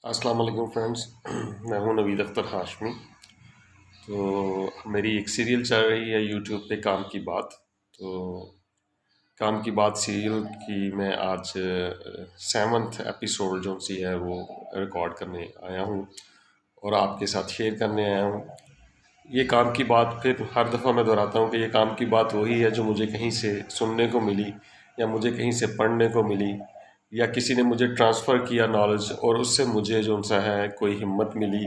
अस्सलाम वालेकुम फ्रेंड्स। मैं हूं नवीद अख्तर हाशमी। तो मेरी एक सीरियल चल रही है यूट्यूब पे, काम की बात। तो काम की बात सीरियल की मैं आज 7th एपिसोड जो सी है वो रिकॉर्ड करने आया हूं और आपके साथ शेयर करने आया हूं। ये काम की बात फिर हर दफ़ा मैं दोहराता हूं कि ये काम की बात वही है जो मुझे कहीं से सुनने को मिली या मुझे कहीं से पढ़ने को मिली या किसी ने मुझे ट्रांसफ़र किया नॉलेज और उससे मुझे जो सा है कोई हिम्मत मिली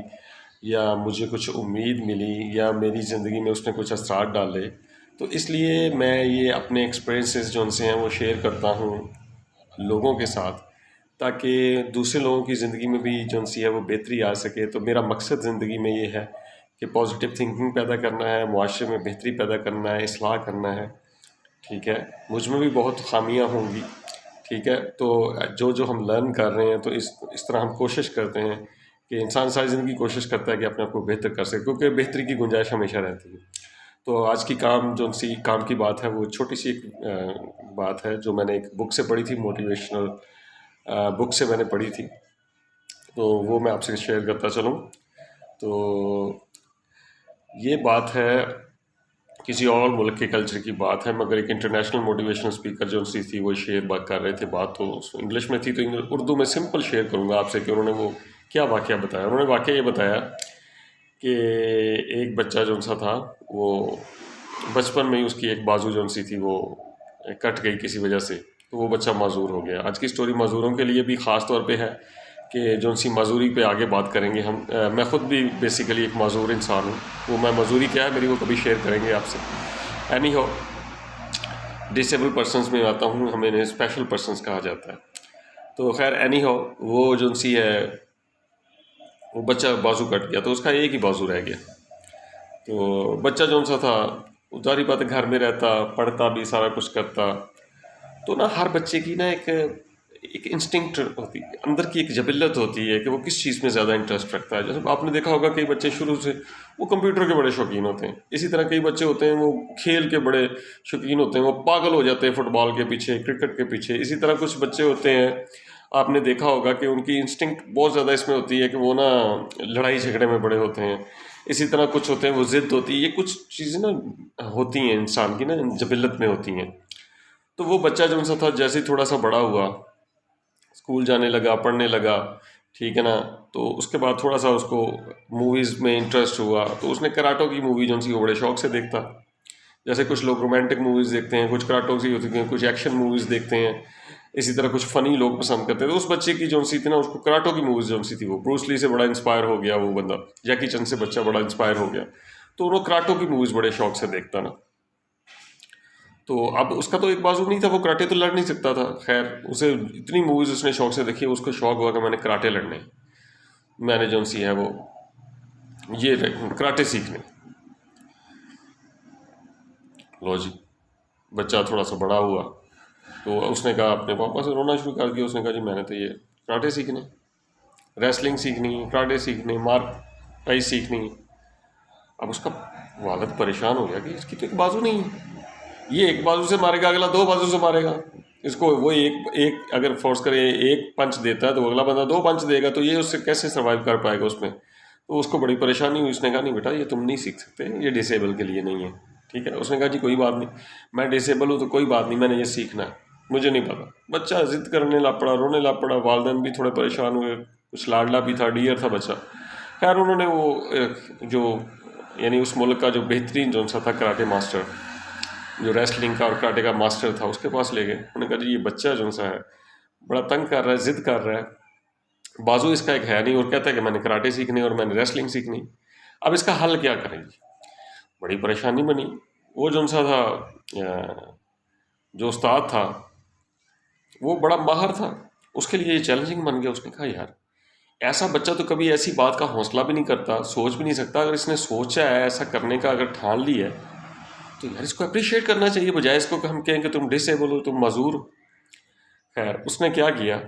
या मुझे कुछ उम्मीद मिली या मेरी ज़िंदगी में उसने कुछ असरात डाले। तो इसलिए मैं ये अपने एक्सपीरियंसेस जो उनसे हैं वो शेयर करता हूँ लोगों के साथ, ताकि दूसरे लोगों की ज़िंदगी में भी जो सी है वो बेहतरी आ सके। तो मेरा मकसद ज़िंदगी में ये है कि पॉजिटिव थिंकिंग पैदा करना है, मुआशरे में बेहतरी पैदा करना है, इस्लाह करना है। ठीक है, मुझ में भी बहुत खामियां होंगी। ठीक है, तो जो जो हम लर्न कर रहे हैं तो इस तरह हम कोशिश करते हैं कि इंसान सारी ज़िंदगी कोशिश करता है कि अपने आप को बेहतर कर सके, क्योंकि बेहतरी की गुंजाइश हमेशा रहती है। तो आज की काम की बात है वो छोटी सी एक बात है जो मैंने एक बुक से पढ़ी थी, मोटिवेशनल बुक से मैंने पढ़ी थी। तो वो मैं आपसे शेयर करता चलूँ। तो ये बात है किसी और मुल्क के कल्चर की बात है, मगर एक इंटरनेशनल मोटिवेशनल स्पीकर जो सी थी वो शेयर बात कर रहे थे। बात तो इंग्लिश में थी, तो उर्दू में सिंपल शेयर करूँगा आपसे कि उन्होंने वो क्या वाक़या बताया। उन्होंने वाक़या ये बताया कि एक बच्चा जो सा था वो बचपन में ही उसकी एक बाजू जो सी थी वो कट गई किसी वजह से, तो वो बच्चा माजूर हो गया। आज की स्टोरी माजूरों के लिए भी ख़ास तौर पे है कि जो सी माजूरी पे आगे बात करेंगे हम। मैं ख़ुद भी बेसिकली एक माजूर इंसान हूँ। वो मैं माजूरी क्या है मेरी वो कभी शेयर करेंगे आपसे। एनी हो, डिसेबल पर्सनस में आता हूँ, हमें इन्हें स्पेशल पर्सनस कहा जाता है। तो खैर एनी हो, वो जो सी है वो बच्चा बाजू कट गया तो उसका एक ही बाजू रह गया। तो बच्चा जो सा था जारी बात है घर में रहता, पढ़ता भी, सारा कुछ करता। तो ना हर बच्चे की ना एक इंस्टिंक्ट होती है, अंदर की एक जबिल्लत होती है कि वो किस चीज़ में ज़्यादा इंटरेस्ट रखता है। जैसे आपने देखा होगा कई बच्चे शुरू से वो कंप्यूटर के बड़े शौकीन होते हैं, इसी तरह कई बच्चे होते हैं वो खेल के बड़े शौकीन होते हैं, वो पागल हो जाते हैं फुटबॉल के पीछे, क्रिकेट के पीछे। इसी तरह कुछ बच्चे होते हैं, आपने देखा होगा कि उनकी इंस्टिंक्ट बहुत ज़्यादा इसमें होती है कि वो ना लड़ाई झगड़े में बड़े होते हैं। इसी तरह कुछ होते हैं वो ज़िद होती है। ये कुछ चीज़ें ना होती हैं इंसान की ना जबिल्लत में होती हैं। तो वो बच्चा जो सा था जैसे ही थोड़ा सा बड़ा हुआ, स्कूल जाने लगा, पढ़ने लगा, ठीक है ना, तो उसके बाद थोड़ा सा उसको मूवीज़ में इंटरेस्ट हुआ, तो उसने कराटो की मूवी जो सी वो बड़े शौक से देखता। जैसे कुछ लोग रोमांटिक मूवीज़ देखते हैं, कुछ कराटो की होती हैं, कुछ एक्शन मूवीज़ देखते हैं। इसी तरह कुछ फ़नी लोग पसंद करते हैं। तो उस बच्चे की जो सी थी ना, उसको कराटो की मूवीज़ जो सी थी वो ब्रूस ली से बड़ा इंस्पायर हो गया। वो बंदा जैकी चन से बच्चा बड़ा इंस्पायर हो गया, तो वो कराटो की मूवीज़ बड़े शौक से देखता ना। तो अब उसका तो एक बाजू नहीं था, वो कराटे तो लड़ नहीं सकता था। खैर उसे इतनी मूवीज़ उसने शौक से देखी, उसको शौक हुआ कि मैंने कराटे लड़ने, मैंने जो सी है वो ये कराटे सीखने। लो जी, बच्चा थोड़ा सा बड़ा हुआ तो उसने कहा, अपने पापा से रोना शुरू कर दिया। उसने कहा जी मैंने तो ये कराटे सीखने, रेसलिंग सीखनी, कराटे सीखने, मार पाई सीखनी। अब उसका वालिद परेशान हो गया कि इसकी तो एक बाजू नहीं है, ये एक बाजू से मारेगा, अगला दो बाजू से मारेगा इसको। वो एक एक अगर फोर्स करे, एक पंच देता है तो अगला बंदा दो पंच देगा, तो ये उससे कैसे सर्वाइव कर पाएगा उसमें। तो उसको बड़ी परेशानी हुई। उसने कहा नहीं बेटा ये तुम नहीं सीख सकते, ये डिसेबल के लिए नहीं है। ठीक है, उसने कहा जी कोई बात नहीं, मैं डिसेबल हूँ तो कोई बात नहीं, मैंने ये सीखना है, मुझे नहीं पता। बच्चा जिद करने लग पड़ा, रोने लग पड़ा, वालदेन भी थोड़े परेशान हुए, कुछ लाडला भी था, डियर था बच्चा। खैर उन्होंने वो जो यानी उस मुल्क का जो बेहतरीन जो सा था कराटे मास्टर, जो रेसलिंग का और कराटे का मास्टर था, उसके पास ले गए। उन्होंने कहा जी ये बच्चा जो सा है बड़ा तंग कर रहा है, ज़िद कर रहा है, बाजू इसका एक है नहीं और कहता है कि मैंने कराटे सीखनी और मैंने रेसलिंग सीखनी। अब इसका हल क्या करेंगे? बड़ी परेशानी बनी। वो जो सा था जो उस्ताद था वो बड़ा माहिर था, उसके लिए ये चैलेंजिंग बन गया। उसने कहा यार ऐसा बच्चा तो कभी ऐसी बात का हौसला भी नहीं करता, सोच भी नहीं सकता। अगर इसने सोचा है ऐसा करने का, अगर ठान ली है, तो यार इसको अप्रिशिएट करना चाहिए, बजाय इसको कि हम कहें कि तुम डिसेबल हो, तुम मजूर हो। खैर उसने क्या किया,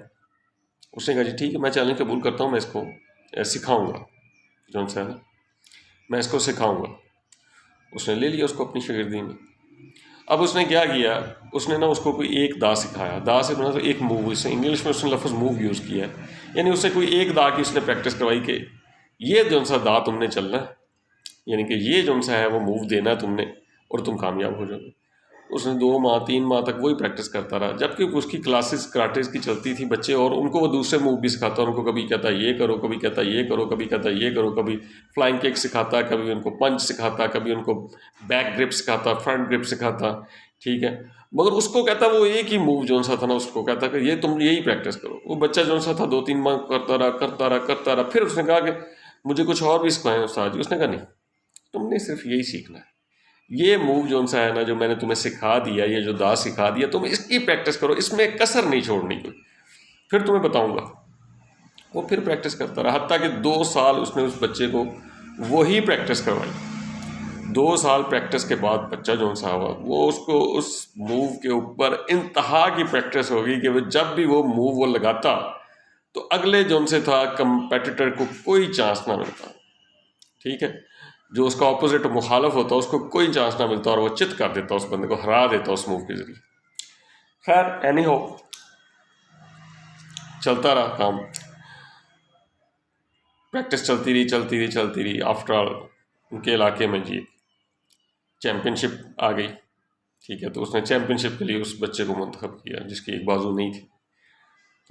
उसने कहा जी ठीक है मैं चैलेंज कबूल करता हूँ, मैं इसको सिखाऊंगा, जो सा है मैं इसको सिखाऊंगा। उसने ले लिया उसको अपनी शागिर्दी में। अब उसने क्या किया, उसने ना उसको कोई एक दा सिखाया। दा से बना तो एक मूव, इससे इंग्लिश में उसने लफ्ज़ मूव यूज़ किया है। यानी उससे कोई एक दा की उसने प्रैक्टिस करवाई कि ये जो सा दा तुमने चलना है, यानी कि ये जो सा है वो मूव देना है तुमने और तुम कामयाब हो जाओगे। उसने 2 माह 3 माह तक वही प्रैक्टिस करता रहा, जबकि उसकी क्लासेस कराटेज की चलती थी बच्चे, और उनको वो दूसरे मूव भी सिखाता, उनको कभी कहता ये करो, कभी कहता ये करो, कभी कहता ये करो, कभी फ्लाइंग किक सिखाता, कभी उनको पंच सिखाता, कभी उनको बैक ग्रिप सिखाता, फ्रंट ग्रिप सिखाता, ठीक है। मगर उसको कहता वो एक ही मूव जो सा था ना, उसको कहता कि ये तुम यही प्रैक्टिस करो। वो बच्चा जो सा था 2-3 माह करता रहा। फिर उसने कहा कि मुझे कुछ और भी सिखाएं उस्ताद जी। उसने कहा नहीं, तुमने सिर्फ यही सीखना है, ये मूव जो सा है ना जो मैंने तुम्हें सिखा दिया, ये जो दास सिखा दिया, तुम इसकी प्रैक्टिस करो, इसमें कसर नहीं छोड़नी कोई, फिर तुम्हें बताऊंगा। वो फिर प्रैक्टिस करता रहा, हत्ता कि 2 साल उसने उस बच्चे को वही प्रैक्टिस करवाई। 2 साल प्रैक्टिस के बाद बच्चा जो सा हुआ, वो उसको उस मूव के ऊपर इंतहा की प्रैक्टिस होगी कि वो जब भी वो मूव वो लगाता तो अगले जो से था कंपेटिटर को कोई चांस ना मिलता, ठीक है। जो उसका ऑपोजिट मुखालफ होता उसको कोई चांस ना मिलता और वो चित कर देता, उस बंदे को हरा देता उस मूव के जरिए। खैर एनी हो, चलता रहा काम, प्रैक्टिस चलती रही। आफ्टर ऑल उनके इलाके में जी चैम्पियनशिप आ गई, ठीक है। तो उसने चैम्पियनशिप के लिए उस बच्चे को मुंतखब किया जिसकी एक बाजू नहीं थी।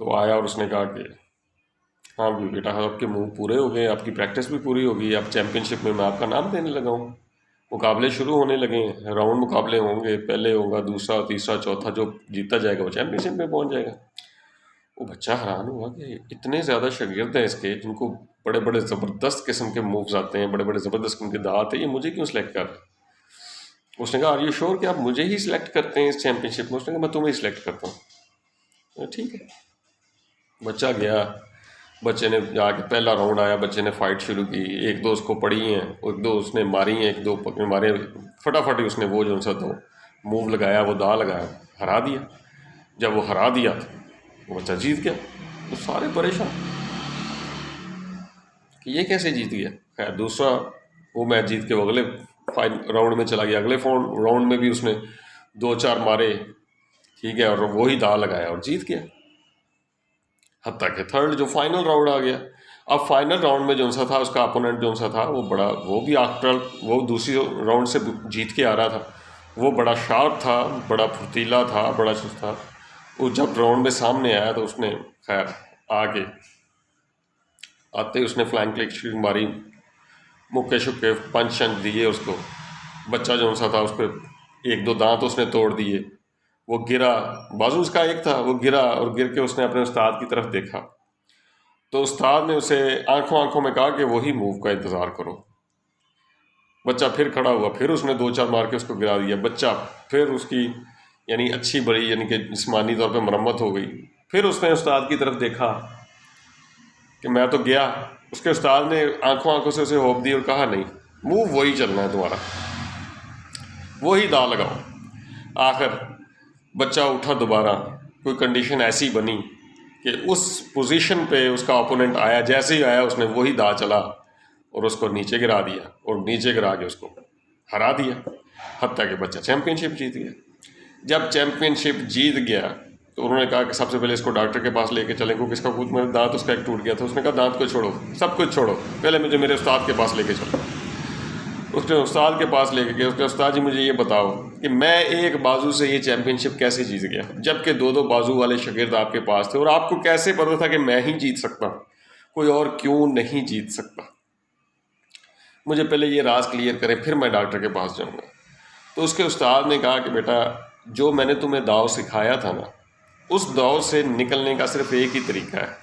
तो आया और उसने कहा कि हाँ भी बेटा, आपके मूव पूरे हो गए, आपकी प्रैक्टिस भी पूरी हो गई, अब चैम्पियनशिप में मैं आपका नाम देने लगा हूँ। मुकाबले शुरू होने लगे हैं, राउंड मुकाबले होंगे, पहले होगा, दूसरा, तीसरा, चौथा, जो जीतता जाएगा वो चैम्पियनशिप में पहुँच जाएगा। वो बच्चा हैरान हुआ कि इतने ज़्यादा शागिर्द हैं इसके, जिनको बड़े बड़े ज़बरदस्त किस्म के मूव्स आते हैं, बड़े बड़े ज़बरदस्त किस्म के दाँत हैं, ये मुझे क्यों सिलेक्ट कर रहे हैं। उसने कहा आर यू श्योर कि आप मुझे ही सिलेक्ट करते हैं इस चैम्पियनशिप में। उसने कहा मैं तुम्हें ही सिलेक्ट करता हूँ। ठीक है, बच्चा गया, बच्चे ने जाके पहला राउंड आया, बच्चे ने फाइट शुरू की, 1-2 उसको पड़ी हैं, 1-2 उसने मारी हैं, 1-2 पकड़े मारे, फटाफट ही उसने वो जो सा तो मूव लगाया, वो दा लगाया, हरा दिया। जब वो हरा दिया तो वो बच्चा जीत गया। तो सारे परेशान कि ये कैसे जीत गया। खैर दूसरा वो मैच जीत के वो अगले राउंड में चला गया। अगले राउंड में भी उसने 2-4 मारे, ठीक है, और वही दा लगाया और जीत गया। हत्ता के थर्ड जो फाइनल राउंड आ गया। अब फाइनल राउंड में जो सा था उसका अपोनेंट जो सा था वो भी आफ्टर वो दूसरी राउंड से जीत के आ रहा था, वो बड़ा शार्प था, बड़ा फुर्तीला था, बड़ा चुस्त था। वो जब राउंड में सामने आया तो उसने खैर आगे आते ही उसने फ्लैंक किक मारी, मुक्के शुक्के पंच शंच दिए उसको। बच्चा जो सा था उस पर 1-2 दांत उसने तोड़ दिए। वो गिरा, बाजू उसका एक था, वो गिरा और गिर के उसने अपने उस्ताद की तरफ देखा तो उस्ताद ने उसे आंखों में कहा कि वही मूव का इंतज़ार करो। बच्चा फिर खड़ा हुआ, फिर उसने 2-4 मार के उसको गिरा दिया। बच्चा फिर उसकी यानी अच्छी बड़ी यानी कि जिस्मानी तौर पे मरम्मत हो गई। फिर उसने उस्ताद की तरफ देखा कि मैं तो गया। उसके उस्ताद ने आंखों से उसे होप दी और कहा नहीं, मूव वही चलना है तुम्हारा, वही दा लगाओ। आखिर बच्चा उठा दोबारा, कोई कंडीशन ऐसी बनी कि उस पोजीशन पे उसका ओपोनेंट आया, जैसे ही आया उसने वही दा चला और उसको नीचे गिरा दिया और नीचे गिरा के उसको हरा दिया। हत्ता कि बच्चा चैम्पियनशिप जीत गया। जब चैम्पियनशिप जीत गया तो उन्होंने कहा कि सबसे पहले इसको डॉक्टर के पास लेके चलें क्योंकि इसका खुद में दांत उसका एक टूट गया था। उसने कहा दांत को छोड़ो, सब कुछ छोड़ो, पहले मुझे मेरे उस्ताद के पास लेके चलो। उसने उस्ताद के पास लेके गया। उसके उस्ताद जी मुझे ये बताओ कि मैं एक बाजू से ये चैम्पियनशिप कैसे जीत गया, जबकि 2-2 बाजू वाले शागिर्द आपके पास थे और आपको कैसे पता था कि मैं ही जीत सकता हूँ, कोई और क्यों नहीं जीत सकता। मुझे पहले ये राज क्लियर करें, फिर मैं डॉक्टर के पास जाऊँगा। तो उसके उस्ताद ने कहा कि बेटा जो मैंने तुम्हें दाव सिखाया था ना, उस दाव से निकलने का सिर्फ एक ही तरीका है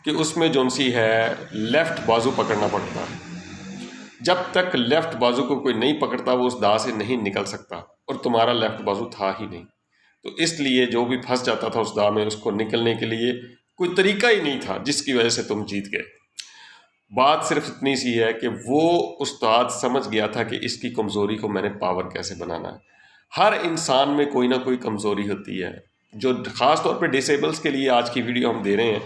कि उसमें जो सी है लेफ़्ट बाजू पकड़ना पड़ता है। जब तक लेफ़्ट बाजू को कोई नहीं पकड़ता वो उस दाव से नहीं निकल सकता, और तुम्हारा लेफ़्ट बाजू था ही नहीं। तो इसलिए जो भी फंस जाता था उस दाव में, उसको निकलने के लिए कोई तरीका ही नहीं था, जिसकी वजह से तुम जीत गए। बात सिर्फ इतनी सी है कि वो उस्ताद समझ गया था कि इसकी कमज़ोरी को मैंने पावर कैसे बनाना है। हर इंसान में कोई ना कोई कमज़ोरी होती है, जो ख़ास तौर पे डिसेबल्स के लिए आज की वीडियो हम दे रहे हैं।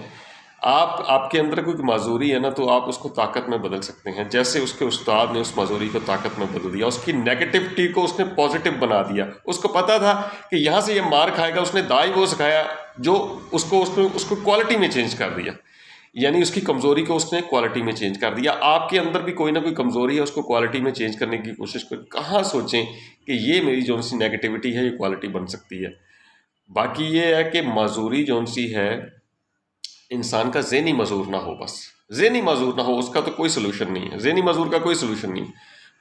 आपके अंदर कोई माजूरी है ना, तो आप उसको ताकत में बदल सकते हैं। जैसे उसके उस्ताद ने उस माजूरी को ताकत में बदल दिया, उसकी नेगेटिविटी को उसने पॉजिटिव बना दिया। उसको पता था कि यहाँ से ये मार खाएगा, उसने दाई वो सिखाया जो उसको क्वालिटी में चेंज कर दिया। यानी उसकी कमज़ोरी को उसने क्वालिटी में चेंज कर दिया। आपके अंदर भी कोई ना कोई कमज़ोरी है, उसको क्वालिटी में चेंज करने की कोशिश करें। कहाँ सोचें कि ये मेरी जो सी नेगेटिविटी है ये क्वालिटी बन सकती है। बाकी ये है कि माजूरी जो सी है, इंसान का ज़हनी मजूर ना हो, बस ज़हनी मजूर ना हो, उसका तो कोई सलूशन नहीं है। ज़हनी मजूर का कोई सलूशन नहीं।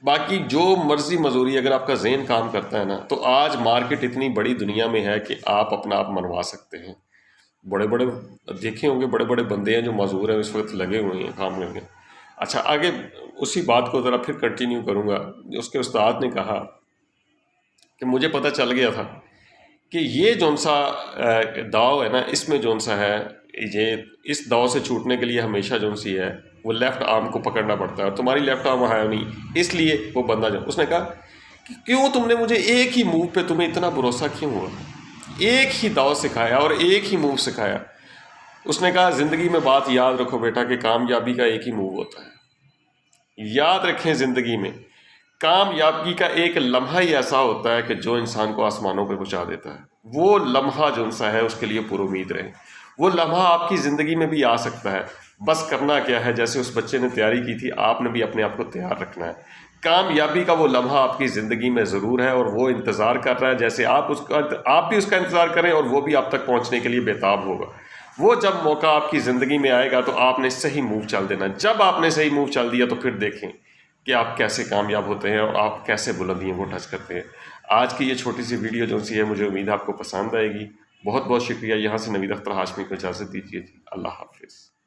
बाकी जो मर्जी मजूरी, अगर आपका जहन काम करता है ना, तो आज मार्केट इतनी बड़ी दुनिया में है कि आप अपना आप मनवा सकते हैं। बड़े बड़े देखे होंगे, बड़े बड़े बंदे हैं जो मजदूर हैं इस वक्त लगे हुए हैं काम करके। अच्छा, आगे उसी बात को ज़रा फिर कंटिन्यू करूँगा। उसके उस्ताद ने कहा कि मुझे पता चल गया था कि ये जौन सा दाव है ना, इसमें जौन सा है, ये इस दाव से छूटने के लिए हमेशा जौन सी है वो लेफ़्ट आर्म को पकड़ना पड़ता है, और तुम्हारी लेफ़्ट आर्म है नहीं, इसलिए वो बंदा जो उसने कहा कि क्यों तुमने मुझे एक ही मूव पे तुम्हें इतना भरोसा क्यों हुआ, एक ही दाव सिखाया और एक ही मूव सिखाया। उसने कहा ज़िंदगी में बात याद रखो बेटा कि कामयाबी का एक ही मूव होता है। याद रखें, ज़िंदगी में कामयाबी का एक लम्हा ही ऐसा होता है कि जो इंसान को आसमानों पर पहुंचा देता है। वो लम्हा जो सा है उसके लिए पूरी उम्मीद रहे। वो लम्हा आपकी ज़िंदगी में भी आ सकता है, बस करना क्या है, जैसे उस बच्चे ने तैयारी की थी, आपने भी अपने आप को तैयार रखना है। कामयाबी का वो लम्हा आपकी ज़िंदगी में ज़रूर है और वो इंतज़ार कर रहा है, जैसे आप भी उसका इंतज़ार करें और वो भी आप तक पहुंचने के लिए बेताब होगा। वो जब मौका आपकी ज़िंदगी में आएगा तो आपने सही मूव चल देना। जब आपने सही मूव चल दिया तो फिर देखें कि आप कैसे कामयाब होते हैं और आप कैसे बुलंदियों को टच करते हैं। आज की ये छोटी सी वीडियो जो सी है, मुझे उम्मीद है आपको पसंद आएगी। बहुत बहुत शुक्रिया। यहाँ से नवीद अख्तर हाशमी को इजाज़त दीजिए। अल्लाह हाफिज़।